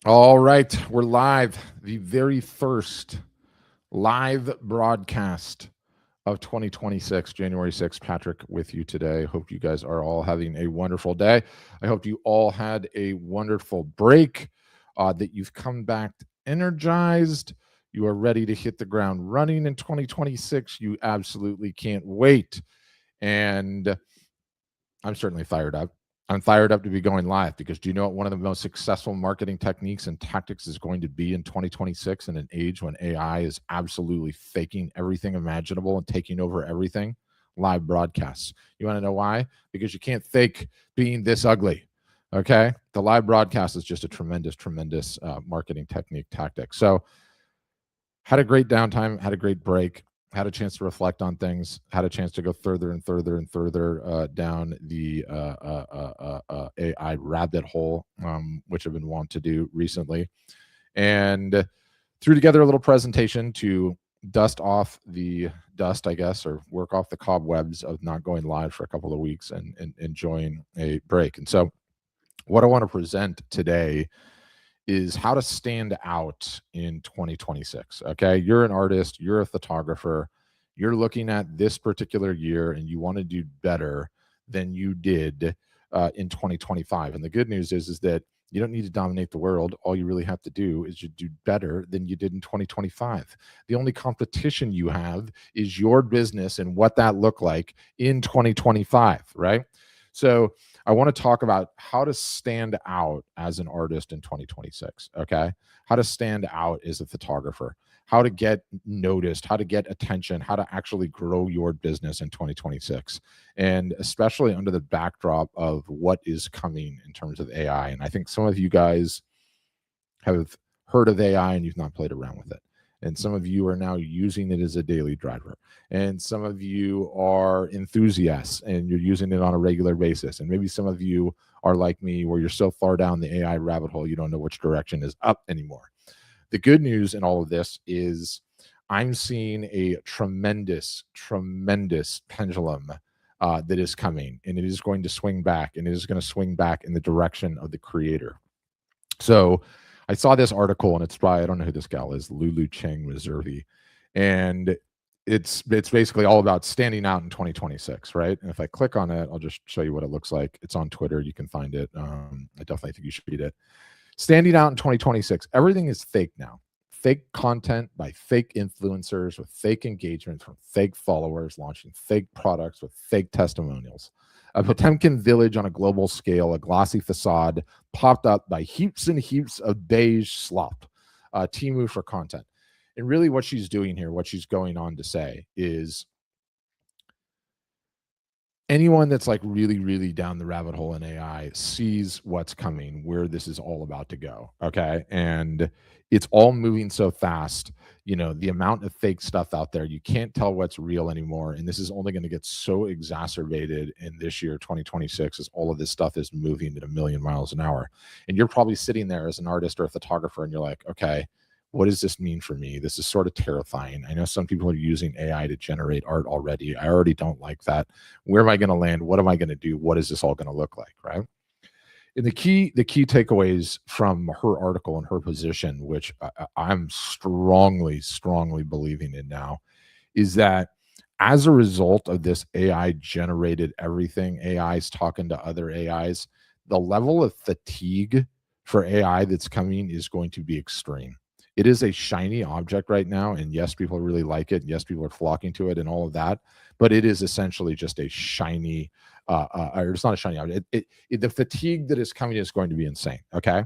All right, we're live. The very first live broadcast of 2026, January 6th. Patrick with you today. Hope you guys are all having a wonderful day. I hope you all had a wonderful break, that you've come back energized. You are ready to hit the ground running in 2026. You absolutely can't wait. And I'm certainly fired up. I'm fired up to be going live because do you know what one of the most successful marketing techniques and tactics is going to be in 2026 in an age when AI is absolutely faking everything imaginable and taking over everything? Live broadcasts. You want to know why? Because you can't fake being this ugly. Okay. The live broadcast is just a tremendous, tremendous marketing technique tactic. So, had a great downtime, had a great break, had a chance to reflect on things, had a chance to go further and further and further down the AI rabbit hole, which I've been wanting to do recently, and threw together a little presentation to dust off the dust, I guess, or work off the cobwebs of not going live for a couple of weeks and enjoying a break. And so, what I want to present today is how to stand out in 2026. Okay. You're an artist, you're a photographer, you're looking at this particular year and you want to do better than you did in 2025. And the good news is that you don't need to dominate the world. All you really have to do is you do better than you did in 2025. The only competition you have is your business and what that looked like in 2025, right? So I want to talk about how to stand out as an artist in 2026. Okay. How to stand out as a photographer, how to get noticed, how to get attention, how to actually grow your business in 2026. And especially under the backdrop of what is coming in terms of AI. And I think some of you guys have heard of AI and you've not played around with it. And some of you are now using it as a daily driver. And some of you are enthusiasts and you're using it on a regular basis. And maybe some of you are like me, where you're so far down the AI rabbit hole, you don't know which direction is up anymore. The good news in all of this is I'm seeing a tremendous, tremendous pendulum that is coming, and it is going to swing back, and it is going to swing back in the direction of the creator. So I saw this article, and it's by, I don't know who this gal is, Lulu Cheng Reserve, and it's basically all about standing out in 2026, right? And if I click on it, I'll just show you what it looks like. It's on Twitter. You can find it. I definitely think you should read it. Standing out in 2026. Everything is fake now. Fake content by fake influencers with fake engagement from fake followers launching fake products with fake testimonials. A Potemkin village on a global scale, a glossy facade popped up by heaps and heaps of beige slop. Timu for content. And really, what she's doing here, what she's going on to say is anyone that's like really, really down the rabbit hole in AI sees what's coming, where this is all about to go. Okay. And it's all moving so fast. You know, the amount of fake stuff out there, you can't tell what's real anymore. And this is only going to get so exacerbated in this year, 2026, as all of this stuff is moving at a million miles an hour. And you're probably sitting there as an artist or a photographer and you're like, okay, what does this mean for me? This is sort of terrifying. I know some people are using AI to generate art already. I already don't like that. Where am I going to land? What am I going to do? What is this all going to look like? Right. And the key takeaways from her article and her position, which I'm strongly, strongly believing in now, is that as a result of this AI generated everything, AI's talking to other AIs, the level of fatigue for AI that's coming is going to be extreme. It is a shiny object right now. And yes, people really like it. Yes, people are flocking to it and all of that. But it is essentially just a shiny, or it's not a shiny object. The fatigue that is coming is going to be insane. Okay.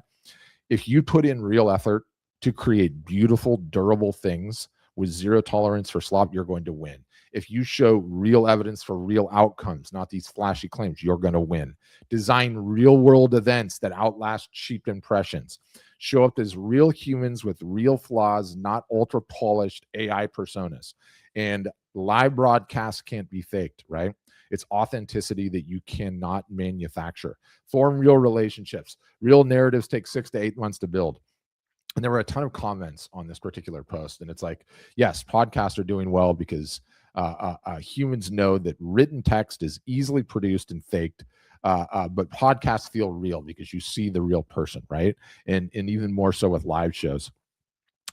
If you put in real effort to create beautiful, durable things with zero tolerance for slop, you're going to win. If you show real evidence for real outcomes, not these flashy claims, you're going to win. Design real world events that outlast cheap impressions. Show up as real humans with real flaws, not ultra polished AI personas. And live broadcasts can't be faked, right? It's authenticity that you cannot manufacture. Form real relationships. Real narratives take 6 to 8 months to build. And there were a ton of comments on this particular post. And it's like, yes, podcasts are doing well because humans know that written text is easily produced and faked. but podcasts feel real because you see the real person, right? And even more so with live shows.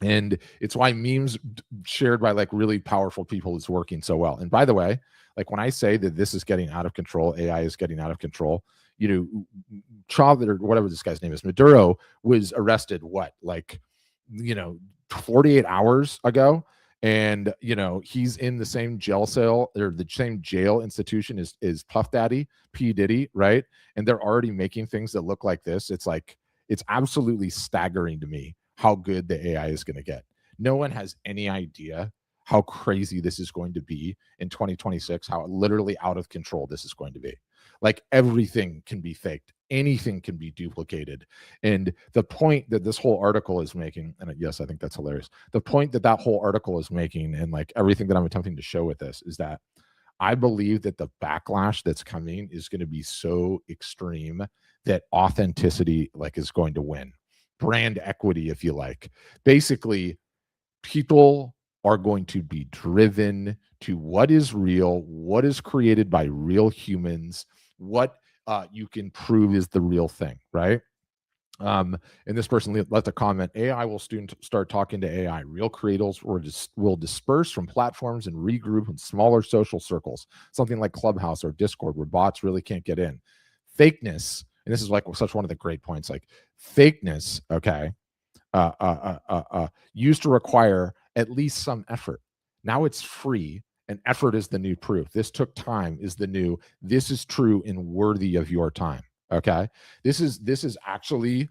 And it's why memes shared by like really powerful people is working so well. And by the way, like when I say that this is getting out of control, AI is getting out of control, you know, Chavez or whatever this guy's name is, Maduro was arrested what, like, you know, 48 hours ago. And you know, he's in the same jail cell or the same jail institution as Puff Daddy, P. Diddy, right? And they're already making things that look like this. It's like it's absolutely staggering to me how good the AI is going to get. No one has any idea how crazy this is going to be in 2026, how literally out of control this is going to be. Like everything can be faked, anything can be duplicated. And the point that this whole article is making, and yes, I think that's hilarious. The point that that whole article is making, and like everything that I'm attempting to show with this, is that I believe that the backlash that's coming is going to be so extreme that authenticity like is going to win. Brand equity, if you like. Basically, people are going to be driven to what is real, what is created by real humans, what you can prove is the real thing, right? And this person left a comment: AI will soon start talking to AI. Real creators will disperse from platforms and regroup in smaller social circles, something like Clubhouse or Discord, where bots really can't get in. Fakeness, and this is like such one of the great points, like fakeness, okay, used to require at least some effort. Now it's free, and effort is the new proof. This took time is the new. This is true and worthy of your time. Okay, this is actually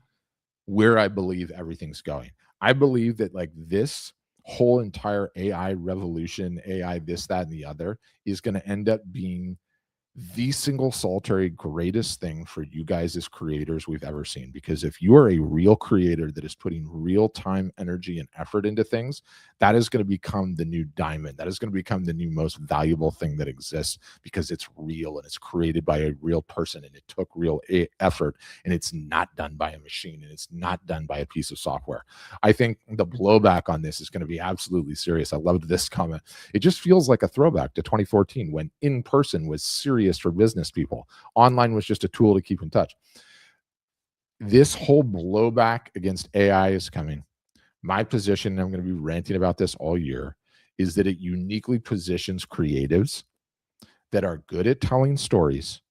where I believe everything's going. I believe that like this whole entire AI revolution, AI this, that, and the other, is going to end up being the single solitary greatest thing for you guys as creators we've ever seen. Because if you are a real creator that is putting real time, energy, and effort into things, that is going to become the new diamond. That is going to become the new most valuable thing that exists, because it's real and it's created by a real person and it took real effort, and it's not done by a machine and it's not done by a piece of software. I think the blowback on this is going to be absolutely serious. I loved this comment. It just feels like a throwback to 2014 when in person was serious for business people. Online was just a tool to keep in touch. This whole blowback against AI is coming. My position, and I'm going to be ranting about this all year, is that it uniquely positions creatives that are good at telling stories,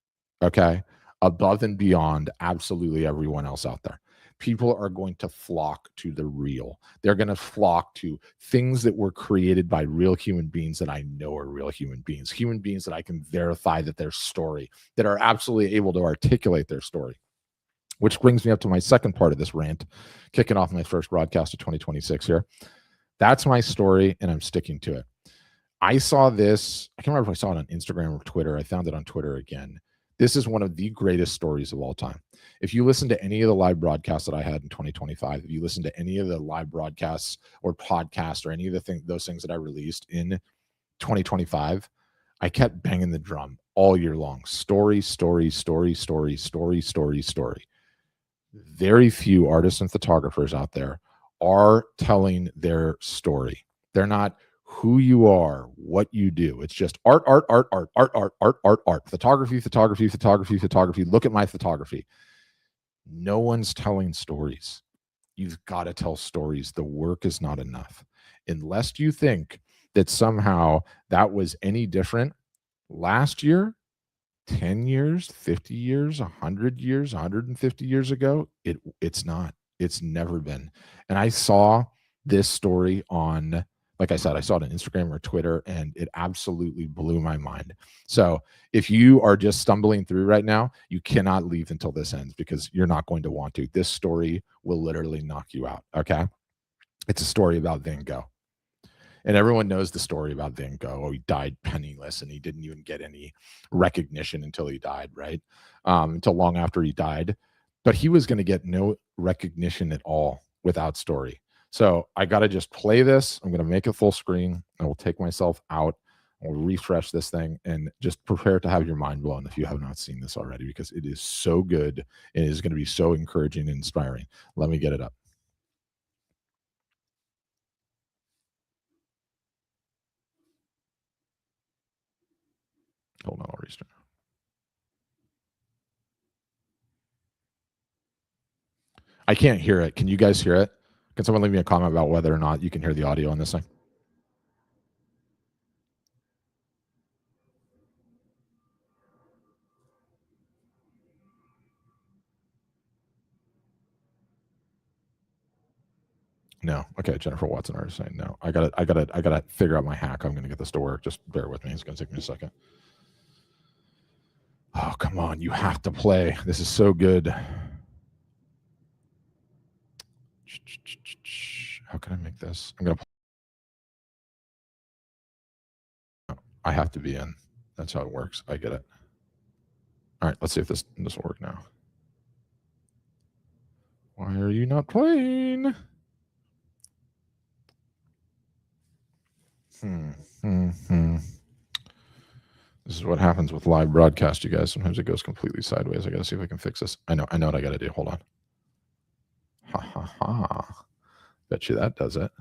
okay, above and beyond absolutely everyone else out there. People are going to flock to the real. They're going to flock to things that were created by real human beings that I know are real human beings that I can verify that their story, that are absolutely able to articulate their story. Which brings me up to my second part of this rant, kicking off my first broadcast of 2026 here. That's my story, and I'm sticking to it. I saw this. I can't remember if I saw it on Instagram or Twitter. I found it on Twitter again. This is one of the greatest stories of all time. If you listen to any of the live broadcasts that I had in 2025, if you listen to any of the live broadcasts or podcasts or any of those things that I released in 2025, I kept banging the drum all year long. Story, story, story, story, story, story, story. Very few artists and photographers out there are telling their story. They're not who you are, what you do. It's just art, art, art, art, art, art, art, art, art. Photography, photography, photography, photography. Look at my photography. No one's telling stories. You've got to tell stories. The work is not enough. Unless you think that somehow that was any different last year, 10 years, 50 years, 100 years, 150 years ago, it's not. It's never been. And I saw this story on, like I said, I saw it on Instagram or Twitter, and it absolutely blew my mind. So if you are just stumbling through right now, you cannot leave until this ends, because you're not going to want to. This story will literally knock you out. Okay. It's a story about Van Gogh. And everyone knows the story about Van Gogh. Oh, he died penniless, and he didn't even get any recognition until he died, right? Until long after he died. But he was going to get no recognition at all without story. So I got to just play this. I'm going to make it full screen. I will take myself out. I'll refresh this thing and just prepare to have your mind blown if you have not seen this already, because it is so good. And it is going to be so encouraging and inspiring. Let me get it up. Hold on, I'll restart. I can't hear it. Can you guys hear it? Can someone leave me a comment about whether or not you can hear the audio on this thing? No. Okay, Jennifer Watson already saying no. I gotta figure out my hack. I'm gonna get this to work. Just bear with me. It's gonna take me a second. Oh, come on. You have to play. This is so good. How can I make this? I have to be in. That's how it works. I get it. All right, let's see if this will work now. Why are you not playing? This is what happens with live broadcast, you guys. Sometimes it goes completely sideways. I got to see if I can fix this. I know what I got to do. Hold on. Ha ha ha. Bet you that does it.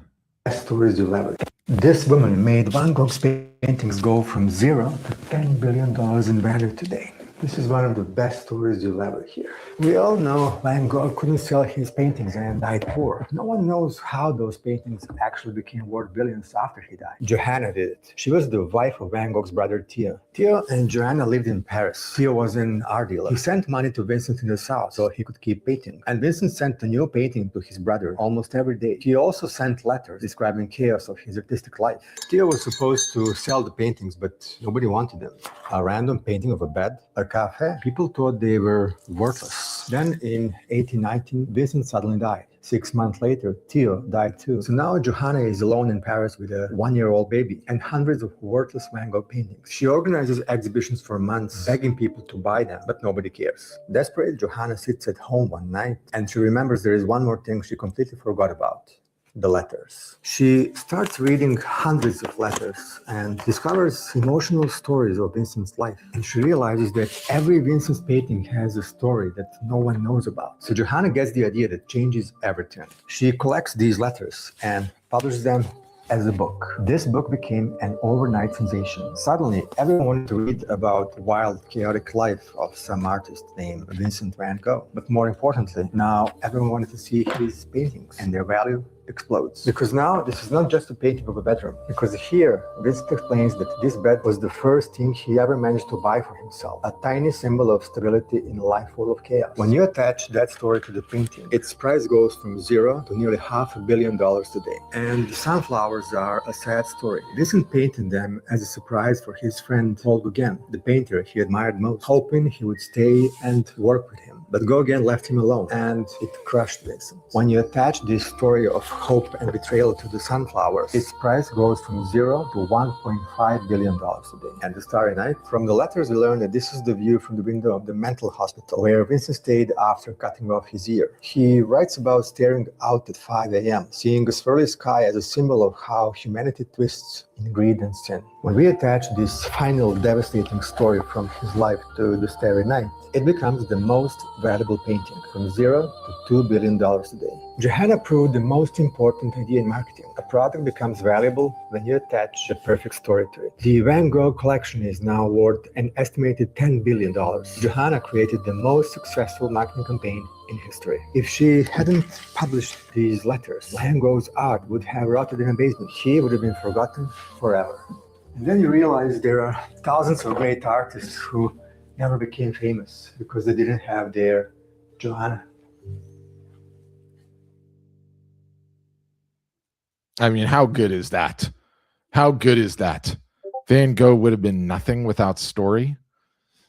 Stories you ever. This woman made Van Gogh's paintings go from $0 to $10 billion in value today. This is one of the best stories you'll ever hear. We all know Van Gogh couldn't sell his paintings and died poor. No one knows how those paintings actually became worth billions after he died. Johanna did it. She was the wife of Van Gogh's brother Theo. Theo and Johanna lived in Paris. Theo was an art dealer. He sent money to Vincent in the south so he could keep painting. And Vincent sent a new painting to his brother almost every day. He also sent letters describing chaos of his artistic life. Theo was supposed to sell the paintings, but nobody wanted them. A random painting of a bed, a cafe, people thought they were worthless. Then in 1819, Vincent suddenly died. 6 months later, Theo died too. So now Johanna is alone in Paris with a 1-year-old baby and hundreds of worthless Van Gogh paintings. She organizes exhibitions for months, begging people to buy them, but nobody cares. Desperate, Johanna sits at home one night and she remembers there is one more thing she completely forgot about. The letters. She starts reading hundreds of letters and discovers emotional stories of Vincent's life. And she realizes that every Vincent's painting has a story that no one knows about. So Johanna gets the idea that changes everything. She collects these letters and publishes them as a book. This book became an overnight sensation. Suddenly, everyone wanted to read about the wild, chaotic life of some artist named Vincent van Gogh. But more importantly, now everyone wanted to see his paintings, and their value explodes. Because now this is not just a painting of a bedroom. Because here, Vincent explains that this bed was the first thing he ever managed to buy for himself. A tiny symbol of stability in a life full of chaos. When you attach that story to the painting, its price goes from $0 to nearly $500 million today. And the sunflowers are a sad story. Vincent painted them as a surprise for his friend Paul Gauguin, the painter he admired most, hoping he would stay and work with him. But Gauguin left him alone, and it crushed Vincent. When you attach this story of hope and betrayal to the sunflowers, its price goes from $0 to $1.5 billion today. And the Starry Night, from the letters we learn that this is the view from the window of the mental hospital where Vincent stayed after cutting off his ear. He writes about staring out at 5 a.m., seeing a swirly sky as a symbol of how humanity twists in greed and sin. When we attach this final devastating story from his life to the Starry Night, it becomes the most valuable painting, from $0 to $2 billion today. Johanna proved the most important idea in marketing. A product becomes valuable when you attach the perfect story to it. The Van Gogh collection is now worth an estimated $10 billion. Johanna created the most successful marketing campaign in history. If she hadn't published these letters, Van Gogh's art would have rotted in a basement. He would have been forgotten forever. And then you realize there are thousands of great artists who never became famous because they didn't have their Johanna. I mean, how good is that? How good is that? Van Gogh would have been nothing without story.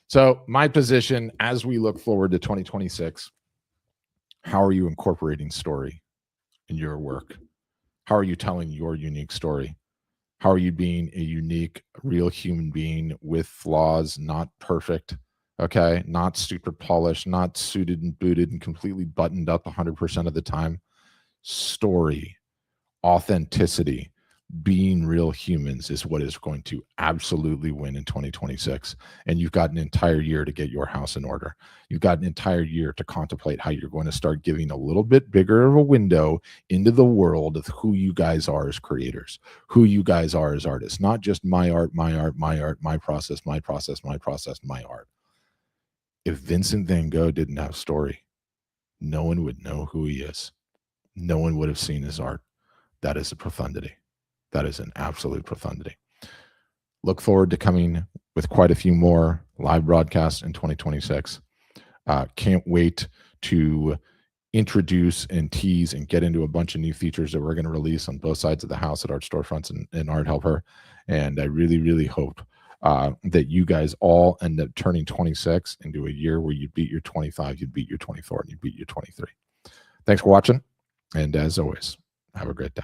So my position as we look forward to 2026, how are you incorporating story in your work? How are you telling your unique story? How are you being a unique, real human being with flaws, not perfect, okay? Not super polished, not suited and booted and completely buttoned up 100% of the time. Story, authenticity, being real humans is what is going to absolutely win in 2026. And you've got an entire year to get your house in order. You've got an entire year to contemplate how you're going to start giving a little bit bigger of a window into the world of who you guys are as creators, who you guys are as artists, not just my art, my art, my art, my process, my process, my process, my art. If Vincent van Gogh didn't have story, no one would know who he is. No one would have seen his art. That is a profundity. That is an absolute profundity. Look forward to coming with quite a few more live broadcasts in 2026. Can't wait to introduce and tease and get into a bunch of new features that we're going to release on both sides of the house at Art Storefronts and Art Helper. And I really, really hope that you guys all end up turning 26 into a year where you beat your 25, you beat your 24, and you beat your 23. Thanks for watching. And as always, have a great day.